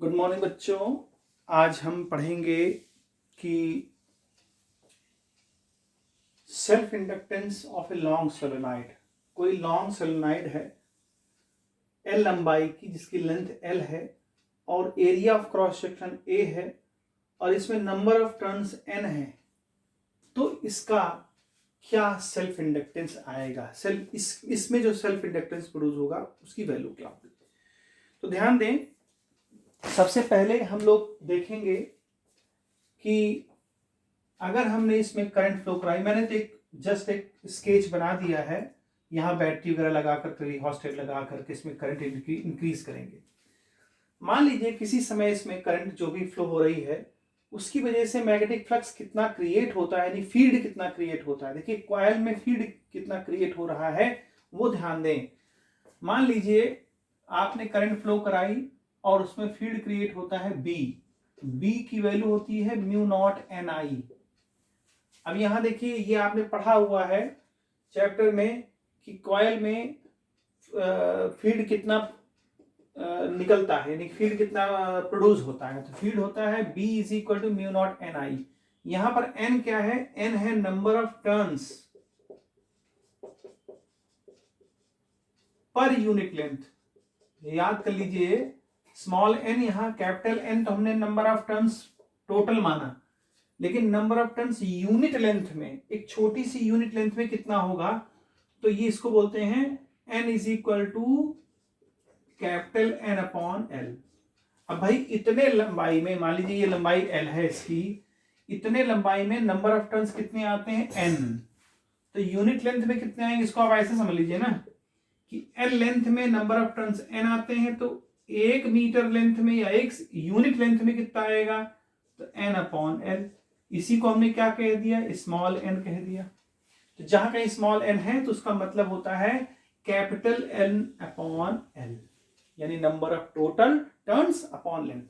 Good morning बच्चों। आज हम पढ़ेंगे कि self inductance of a long solenoid. कोई लॉन्ग सोलेनॉइड है एल लंबाई की, जिसकी लेंथ एल है और area of cross section A है और इसमें नंबर ऑफ टर्न्स एन है, तो इसका क्या सेल्फ इंडक्टेंस आएगा। इसमें जो सेल्फ इंडक्टेंस प्रोड्यूस होगा उसकी वैल्यू क्या होगी। तो ध्यान दें, सबसे पहले हम लोग देखेंगे कि अगर हमने इसमें करंट फ्लो कराई, मैंने तो जस्ट एक स्केच बना दिया है, यहाँ बैटरी वगैरह लगाकर रिहोस्टेट लगा करके इसमें करंट इंक्रीज करेंगे। मान लीजिए किसी समय इसमें करंट जो भी फ्लो हो रही है उसकी वजह से मैग्नेटिक फ्लक्स कितना क्रिएट होता है, यानी फील्ड कितना क्रिएट होता है। देखिए कॉइल में फील्ड कितना क्रिएट हो रहा है वो ध्यान दें। मान लीजिए आपने करंट फ्लो कराई और उसमें फील्ड क्रिएट होता है बी की वैल्यू होती है म्यू नॉट एन आई। अब यहां देखिए, ये आपने पढ़ा हुआ है चैप्टर में कि कॉइल में फील्ड कितना निकलता है, यानी फील्ड कितना प्रोड्यूस होता है। तो फील्ड होता है B is equal to mu not an I. यहां पर N क्या है? N है number of turns per unit length. याद कर लीजिए, स्मॉल n यहाँ, कैपिटल N तो हमने नंबर ऑफ टर्न्स टोटल माना, लेकिन number of turns unit length में, एक छोटी सी यूनिट लेंथ में कितना होगा, तो ये इसको बोलते हैं n is equal to capital N upon L। अब भाई इतने लंबाई में, मान लीजिए ये लंबाई L है इसकी, इतने लंबाई में नंबर ऑफ टर्न्स कितने आते हैं? n। तो यूनिट लेंथ में कितने आएंगे, इसको आप ऐसे समझ लीजिए ना कि L लेंथ में नंबर ऑफ टर्न्स n आते हैं, तो 1 मीटर लेंथ में या 1 यूनिट लेंथ में कितना आएगा, तो n अपॉन L। इसी को हमने क्या कह दिया? स्मॉल n कह दिया। तो जहां कहीं स्मॉल n है तो उसका मतलब होता है कैपिटल N अपॉन L, यानी number of total turns upon length.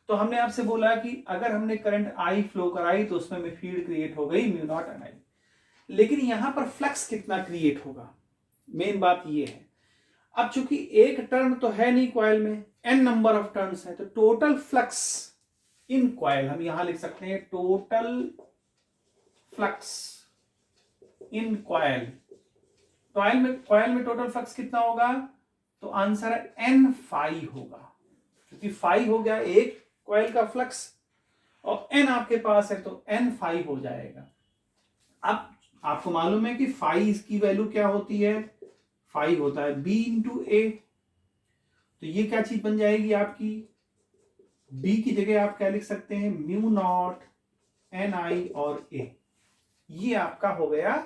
तो हमने आपसे बोला कि अगर हमने करंट I फ्लो कराई तो उसमें में फील्ड क्रिएट हो गई म्यू नॉट एन आई, लेकिन यहां पर फ्लक्स कितना क्रिएट होगा, मेन बात ये है। अब चूंकि एक टर्न तो है नहीं कॉइल में, n नंबर ऑफ टर्न्स है, तो टोटल फ्लक्स इन कॉइल हम यहां लिख सकते हैं total flux in coil. Coil में टोटल फ्लक्स कितना होगा, तो आंसर है n फाई होगा, क्योंकि फाई हो गया एक कॉइल का फ्लक्स और n आपके पास है तो n फाई हो जाएगा। अब आपको मालूम है कि फाई की वैल्यू क्या होती है, फाई होता है b इंटू ए। तो ये क्या चीज बन जाएगी आपकी, b की जगह आप क्या लिख सकते हैं, म्यू नॉट एन आई और ए। ये आपका हो गया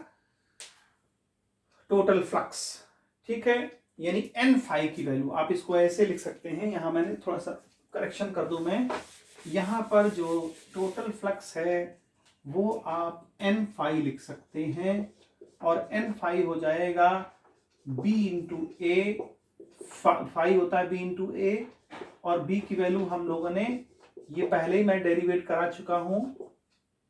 टोटल फ्लक्स, ठीक है, यानी n फाई की वैल्यू आप इसको ऐसे लिख सकते हैं। यहां मैंने थोड़ा सा करेक्शन कर दूं मैं, यहां पर जो टोटल फ्लक्स है वो आप n फाई लिख सकते हैं और n फाई हो जाएगा b इंटू ए। फाई होता है b इंटू ए और b की वैल्यू हम लोगों ने ये पहले ही मैं डेरिवेट करा चुका हूं,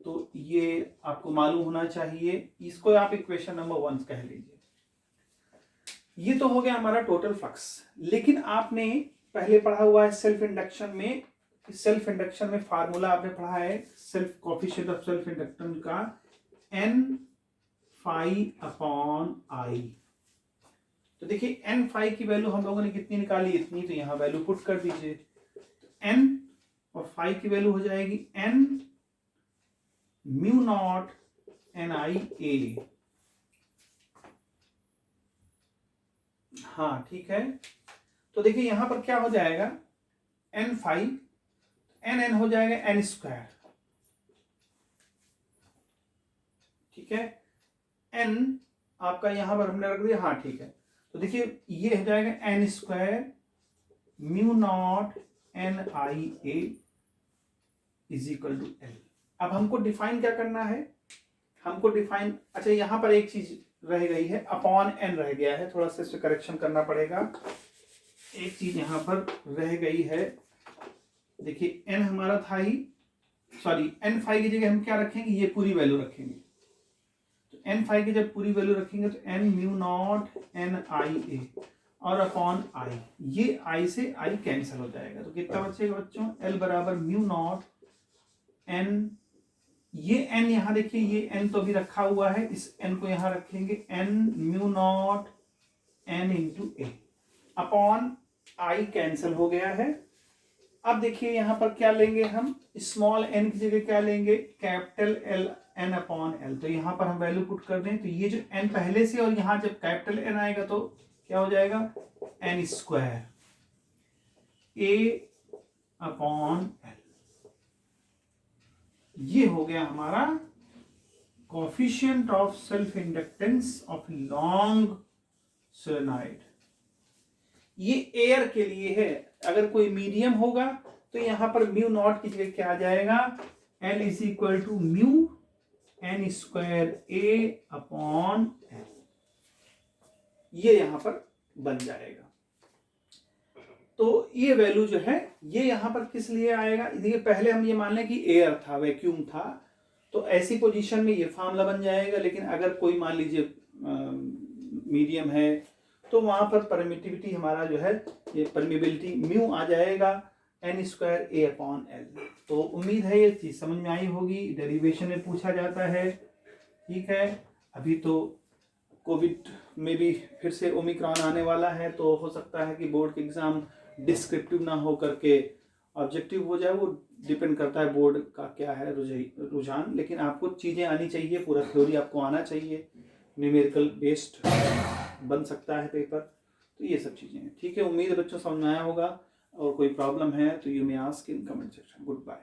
तो ये आपको मालूम होना चाहिए। इसको आप इक्वेशन नंबर 1 कह लीजिए। ये तो हो गया हमारा टोटल फ्लक्स। लेकिन आपने पहले पढ़ा हुआ है सेल्फ इंडक्शन में, सेल्फ इंडक्शन में फार्मूला आपने पढ़ा है self coefficient of self inductance का n फाई अपॉन आई। तो देखिए n फाई की वैल्यू हम लोगों ने कितनी निकाली, इतनी, तो यहां वैल्यू पुट कर दीजिए। तो n और फाई की वैल्यू हो जाएगी n mu not an I ए। हाँ ठीक है, तो देखिए यहां पर क्या हो जाएगा, n फाई n हो जाएगा n स्क्वायर, ठीक है, n आपका यहां पर हमने रख दिया, हाँ ठीक है। तो देखिए ये हो जाएगा n square mu not an I A is equal to L. अब हमको डिफाइन क्या करना है, हमको डिफाइन, अच्छा यहां पर एक चीज रह गई है, अपॉन n रह गया है, थोड़ा सा इस पे करेक्शन करना पड़ेगा। एक चीज यहां पर रह गई है, देखिए n हमारा था ही, सॉरी n फाई की जगह हम क्या रखेंगे, ये पूरी वैल्यू रखेंगे। तो n फाई की जब पूरी वैल्यू रखेंगे तो n mu not an I ए, और अपॉन आई, ये आई से आई कैंसिल हो जाएगा, तो कितना बचेगा बच्चों, एल बराबर म्यू नॉट एन, ये एन यहां देखिए, ये एन तो भी रखा हुआ है, इस एन को यहां रखेंगे, N mu not N into A upon I cancel हो गया है। अब देखिए यहां पर क्या लेंगे हम, स्मॉल एन की जगह क्या लेंगे, capital L N upon L, तो यहां पर हम वैल्यू पुट कर दें, तो ये जो एन पहले से और यहां जब कैपिटल एन आएगा तो क्या हो जाएगा, N square A upon L, ये हो गया हमारा coefficient of self inductance of long solenoid. ये एयर के लिए है, अगर कोई मीडियम होगा तो यहां पर म्यू नॉट की जगह क्या आ जाएगा, L is equal to mu N square A upon L, ये यहां पर बन जाएगा। तो ये वैल्यू जो है ये यहां पर किस लिए आएगा, देखिए पहले हम ये मान लें कि एयर था, वैक्यूम था, तो ऐसी पोजीशन में ये फार्मूला बन जाएगा, लेकिन अगर कोई मान लीजिए मीडियम है तो वहां पर परमिटिविटी हमारा जो है, ये परमिबिलिटी म्यू आ जाएगा N square A upon L. तो उम्मीद है ये चीज समझ में आई होगी, डेरिवेशन में पूछा जाता है, ठीक है। अभी तो कोविड में भी फिर से ओमिक्रॉन आने वाला है, तो हो सकता है कि बोर्ड के एग्जाम डिस्क्रिप्टिव ना हो करके ऑब्जेक्टिव हो जाए, वो डिपेंड करता है बोर्ड का क्या है रुझान, लेकिन आपको चीज़ें आनी चाहिए, पूरा थ्योरी आपको आना चाहिए, न्यूमेरिकल बेस्ड बन सकता है पेपर, तो ये सब चीज़ें हैं, ठीक है। उम्मीद है बच्चों समझ में आया होगा, और कोई प्रॉब्लम है तो you may ask in comment section. Good bye.